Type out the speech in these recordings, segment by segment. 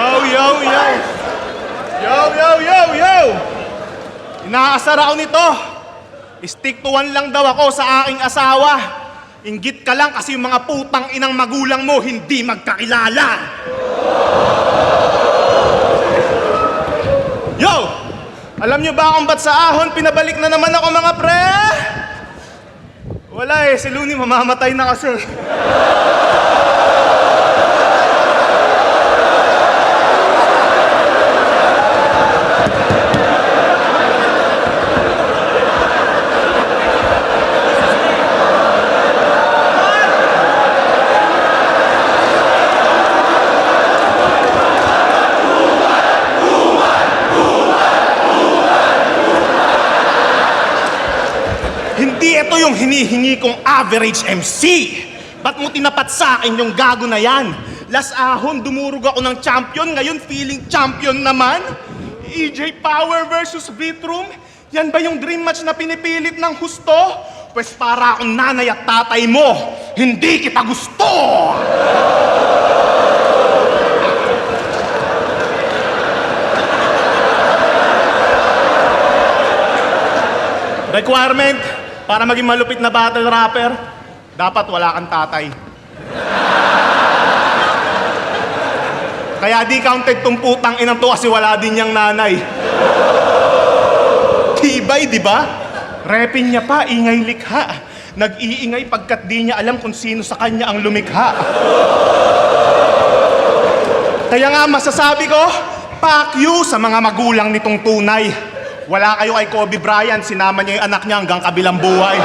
Yo, yo, yo! Yo, yo, yo, yo! Inaasar ako nito. Stick to one lang daw ako sa aking asawa. Inggit ka lang kasi yung mga putang inang magulang mo hindi magkakilala. Yo! Alam nyo ba kung ba't sa ahon pinabalik na naman ako mga pre? Wala si Looney mamamatay na kasi. Hindi ito yung hinihingi kong average MC. Ba't mo tinapat sa akin yung gago na yan? Last ahon, dumurog ako ng champion. Ngayon, feeling champion naman. EJ Power versus Vitrum. Yan ba yung dream match na pinipilit ng husto? Pwes para akong nanay at tatay mo. Hindi kita gusto! Requirement, para maging malupit na battle rapper, dapat wala kang tatay. Kaya di counted tong putang inang to kasi wala din niyang nanay. Tibay, di ba? Repin niya pa, ingay likha. Nag-iingay pagkat di niya alam kung sino sa kanya ang lumikha. Kaya nga masasabi ko, fuck you sa mga magulang nitong tunay. Wala kayo kay Kobe Bryant, sinama niya yung anak niya hanggang kabilang buhay.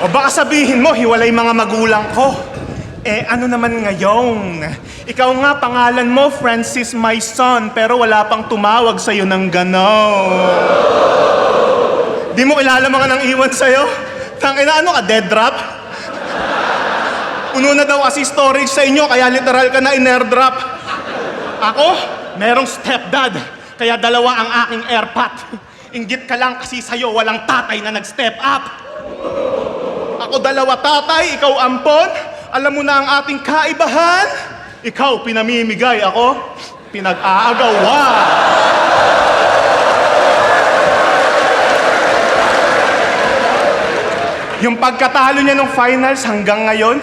O baka sabihin mo, hiwalay mga magulang ko. Eh ano naman ngayon? Ikaw nga pangalan mo, Francis my son, pero wala pang tumawag sa'yo ng gano'n. Di mo kilala mga nang iwan sa'yo? Tangina, ano ka, dead drop? Puno na daw kasi storage sa inyo, kaya literal ka na in-airdrop. Ako, merong stepdad, kaya dalawa ang aking airpot. Inggit ka lang kasi sa'yo, walang tatay na nag-step up. Ako dalawa tatay, ikaw ampon. Alam mo na ang ating kaibahan? Ikaw pinamimigay, ako pinag-aagawa. Yung pagkatalo niya ng finals hanggang ngayon,